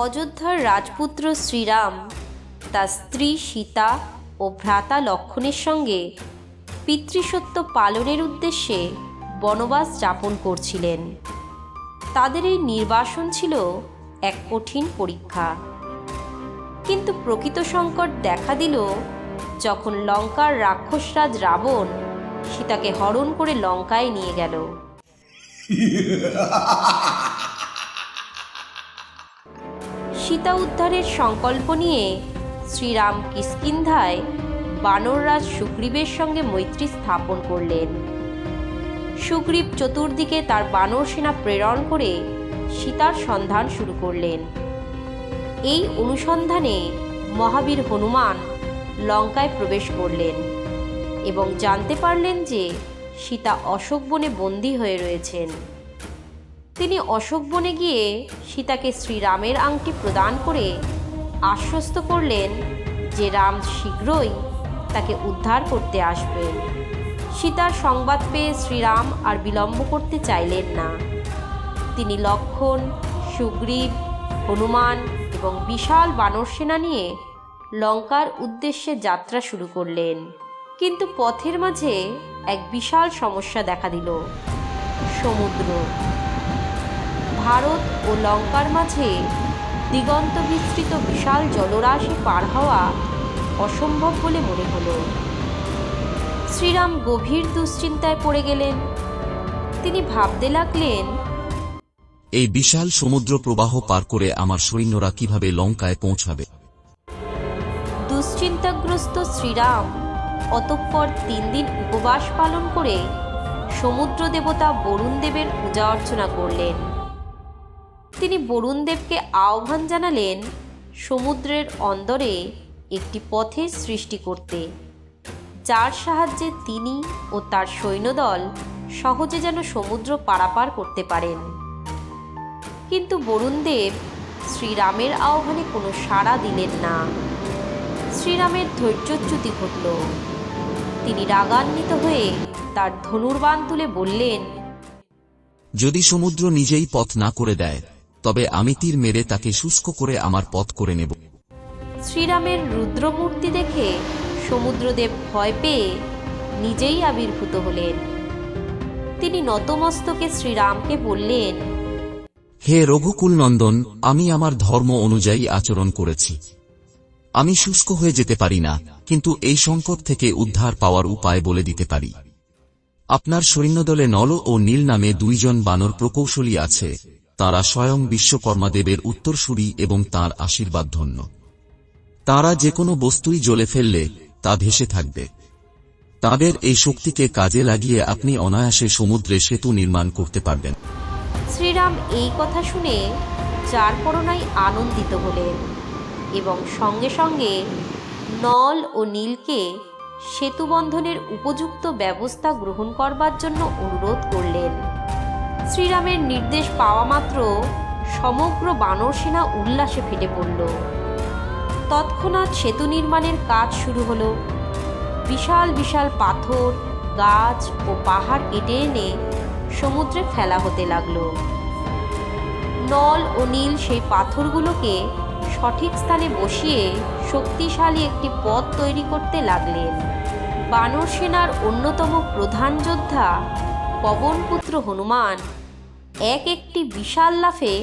অযোধ্যার রাজপুত্র শ্রীরাম তার স্ত্রী সীতা ও ভ্রাতা লক্ষ্মণের সঙ্গে পিতৃসত্য পালনের উদ্দেশ্যে বনবাস যাপন করছিলেন। তাদের এই নির্বাসন ছিল এক কঠিন পরীক্ষা। কিন্তু প্রকৃত সংকট দেখা দিল যখন লঙ্কার রাক্ষসরাজ রাবণ সীতাকে হরণ করে লঙ্কায় নিয়ে গেল। সীতা উদ্ধারের সংকল্প নিয়ে শ্রীরাম কিষ্কিন্ধায় বানররাজ সুগ্রীবের সঙ্গে মৈত্রী স্থাপন করলেন। সুগ্রীব চতুর্দিকে তার বানর সেনা প্রেরণ করে সীতার সন্ধান শুরু করলেন। এই অনুসন্ধানে মহাবীর হনুমান লঙ্কায় প্রবেশ করলেন এবং জানতে পারলেন যে সীতা অশোকবনে বন্দী হয়ে রয়েছেন। তিনি অশোকবনে গিয়ে সীতাকে শ্রীরামের আংটি প্রদান করে আশ্বস্ত করলেন যে রাম শীঘ্রই তাকে উদ্ধার করতে আসবেন। সীতার সংবাদ পেয়ে শ্রীরাম আর বিলম্ব করতে চাইলেন না। তিনি লক্ষ্মণ, সুগ্রীব, হনুমান এবং বিশাল বানর সেনা নিয়ে লঙ্কার উদ্দেশ্যে যাত্রা শুরু করলেন। কিন্তু পথের মাঝে এক বিশাল সমস্যা দেখা দিল, সমুদ্র। ভারত ও লঙ্কার মাঝে দিগন্ত বিস্তৃত বিশাল জলরাশি পার হওয়া অসম্ভব বলে মনে হলো। শ্রীরাম গভীর দুশ্চিন্তায় পড়ে গেলেন। তিনি ভাবতে লাগলেন, এই বিশাল সমুদ্র প্রবাহ পার করে আমার সৈন্যরা কিভাবে লঙ্কায় পৌঁছাবে? দুশ্চিন্তাগ্রস্ত শ্রীরাম অতঃপর 3 দিন উপবাস পালন করে সমুদ্র দেবতা বরুণ দেবের পূজা অর্চনা করলেন। তিনি বরুণ দেবকে আহ্বান জানালেন সমুদ্রের অন্দরে একটি পথের সৃষ্টি করতে, যার সাহায্যে তিনি ও তার সৈন্যদল সহজে যেন সমুদ্র পারাপার করতে পারেন। কিন্তু বরুণ দেব শ্রীরামের আহ্বানে কোনো সাড়া দিলেন না। শ্রীরামের ধৈর্যচ্যুতি ঘটল। তিনি রাগান্বিত হয়ে তার ধনুর্বাণ তুলে বললেন, যদি সমুদ্র নিজেই পথ না করে দেয় তবে আমি তীর মেরে তাকে শুষ্ক করে আমার পথ করে নেব। শ্রীরামের রুদ্রমূর্তি দেখে সমুদ্রদেব ভয় পেয়ে নিজেই আবির্ভূত হলেন। তিনি নতমস্তকে শ্রীরামকে বললেন, হে রঘুকুল নন্দন, আমি আমার ধর্ম অনুযায়ী আচরণ করেছি। আমি শুষ্ক হয়ে যেতে পারি না, কিন্তু এই সংকট থেকে উদ্ধার পাওয়ার উপায় বলে দিতে পারি। আপনার সৈন্যদলে নল ও নীল নামে 2 জন বানর প্রকৌশলী আছে। তাঁরা স্বয়ং বিশ্বকর্মা দেবের উত্তরসূরি এবং তাঁর আশীর্বাদ ধন্য। তাঁরা যে কোনো বস্তুই জ্বলে ফেললে তা ভেসে থাকবে। তাঁদের এই শক্তিকে কাজে লাগিয়ে আপনি অনায়াসে সমুদ্রে সেতু নির্মাণ করতে পারবেন। শ্রীরাম এই কথা শুনে যারপরনাই আনন্দিত হলেন এবং সঙ্গে সঙ্গে নল ও নীলকে সেতুবন্ধনের উপযুক্ত ব্যবস্থা গ্রহণ করবার জন্য অনুরোধ করলেন। শ্রীরামের নির্দেশ পাওয়া মাত্র সমগ্র বানর সেনা উল্লাসে ফেটে পড়ল। তৎক্ষণাৎ সেতু নির্মাণের কাজ শুরু হলো। বিশাল বিশাল পাথর, গাছ ও পাহাড় কেটে এনে সমুদ্রে ফেলা হতে লাগলো। নল ও নীল সেই পাথরগুলোকে সঠিক স্থানে বসিয়ে শক্তিশালী একটি পথ তৈরি করতে লাগলেন। বানর সেনার অন্যতম প্রধান যোদ্ধা পবনপুত্র হনুমান একটি বিশাল লাফে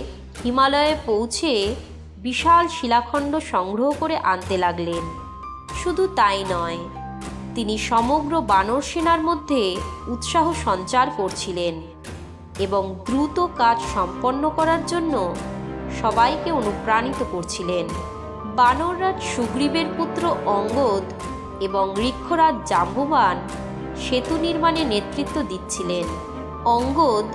হিমালয়ে পৌঁছে বিশাল শিলাখণ্ড সংগ্রহ করে আনতে লাগলেন। শুধু তাই নয়, তিনি সমগ্র বানর সেনার মধ্যে উৎসাহ সঞ্চার করছিলেন এবং দ্রুত কাজ সম্পন্ন করার জন্য সবাইকে অনুপ্রাণিত করছিলেন। বানররাজ সুগ্রীবের পুত্র অঙ্গদ এবং ঋক্ষরাজ জাম্বুবান সেতু নির্মাণে নেতৃত্ব দিচ্ছিলেন। অঙ্গদ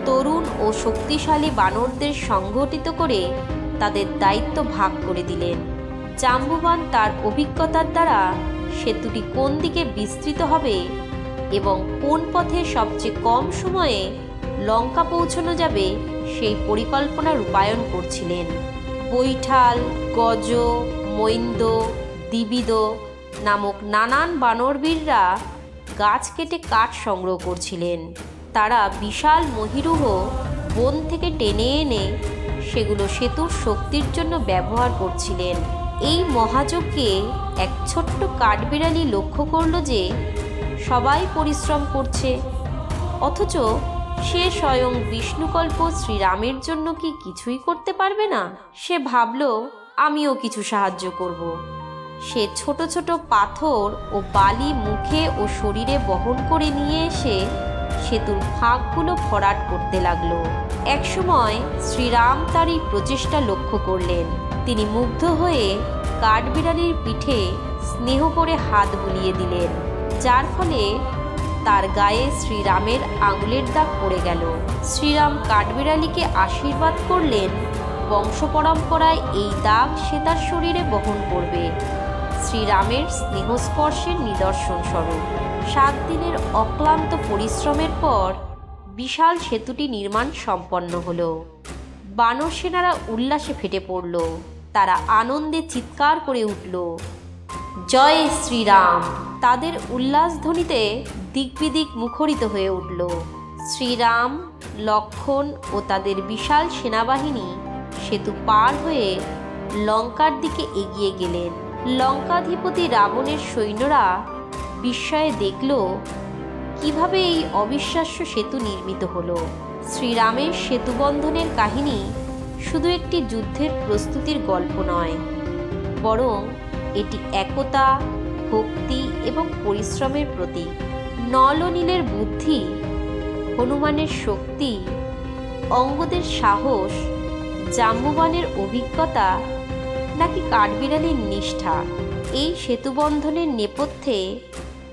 তরুণ ও শক্তিশালী বানরদের সংগঠিত করে তাদের দায়িত্ব ভাগ করে দিলেন। জাম্বুবান তার অভিজ্ঞতার দ্বারা সেতুটি কোন দিকে বিস্তৃত হবে এবং কোন পথে সবচেয়ে কম সময়ে লঙ্কা পৌঁছানো যাবে সেই পরিকল্পনা রূপায়ণ করছিলেন। বৈঠাল, গজ, মৈন্দ, দিবিদ নামক নানান বানরবীররা গাছ কেটে কাঠ সংগ্রহ করছিলেন। তারা বিশাল মহিরুহ বন থেকে টেনে এনে সেগুলো সেতুর শক্তির জন্য ব্যবহার করছিলেন। এই মহাযজ্ঞে এক ছোট্ট কাঠবিড়ালি লক্ষ্য করল যে সবাই পরিশ্রম করছে, অথচ সে স্বয়ং বিষ্ণুকল্প শ্রীরামের জন্য কি কিছুই করতে পারবে না। সে ভাবল, আমিও কিছু সাহায্য করব। সে ছোট ছোট পাথর ও বালি মুখে ও শরীরে বহন করে নিয়ে এসে সেতুর ফাঁকগুলো ভরাট করতে লাগলো। একসময় শ্রীরাম তার এই প্রচেষ্টা লক্ষ্য করলেন। তিনি মুগ্ধ হয়ে কাঠবিড়ালির পিঠে স্নেহ করে হাত বুলিয়ে দিলেন, যার ফলে তার গায়ে শ্রীরামের আঙুলের দাগ পড়ে গেল। শ্রীরাম কাঠবিড়ালিকে আশীর্বাদ করলেন, বংশ পরম্পরায় এই দাগ সে তার শরীরে বহন করবে, শ্রীরামের স্নেহস্পর্শের নিদর্শন স্বরূপ। 7 দিনের অক্লান্ত পরিশ্রমের পর বিশাল সেতুটি নির্মাণ সম্পন্ন হলো। বানর সেনারা উল্লাসে ফেটে পড়ল। তারা আনন্দে চিৎকার করে উঠল, জয় শ্রীরাম! তাদের উল্লাসধ্বনিতে দিকবিদিক মুখরিত হয়ে উঠল। শ্রীরাম, লক্ষ্মণ ও তাদের বিশাল সেনাবাহিনী সেতু পার হয়ে লঙ্কার দিকে এগিয়ে গেলেন। লঙ্কাধিপতি রাবণের সৈন্যরা বিস্ময়ে দেখল কিভাবে এই অবিশ্বাস্য সেতু নির্মিত হলো। শ্রীরামের সেতুবন্ধনের কাহিনী শুধু একটি যুদ্ধের প্রস্তুতির গল্প নয়, বরং এটি একতা, ভক্তি এবং পরিশ্রমের প্রতীক। নল ও নীলের বুদ্ধি, হনুমানের শক্তি, অঙ্গদের সাহস, জাম্বুবানের অভিজ্ঞতা নাকি কাঠবিড়ালির নিষ্ঠা, এই সেতুবন্ধনের নেপথ্যে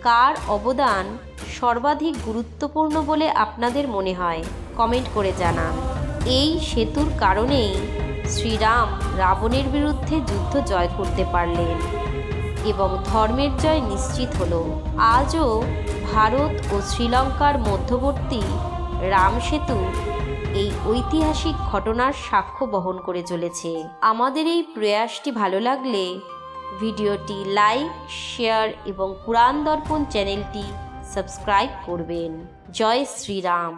কার অবদান সর্বাধিক গুরুত্বপূর্ণ বলে আপনাদের মনে হয়? কমেন্ট করে জানান। এই সেতুর কারণেই শ্রীরাম রাবণের বিরুদ্ধে যুদ্ধ জয় করতে পারলেন এবং ধর্মের জয় নিশ্চিত হলো। আজও ভারত ও শ্রীলঙ্কার মধ্যবর্তী রাম সেতু এই ঐতিহাসিক ঘটনার সাক্ষ্য বহন করে চলেছে। আমাদের এই প্রয়াসটি ভালো লাগলে ভিডিওটি লাইক, শেয়ার এবং পুরাণ দর্পণ চ্যানেলটি সাবস্ক্রাইব করবেন। জয় শ্রীরাম।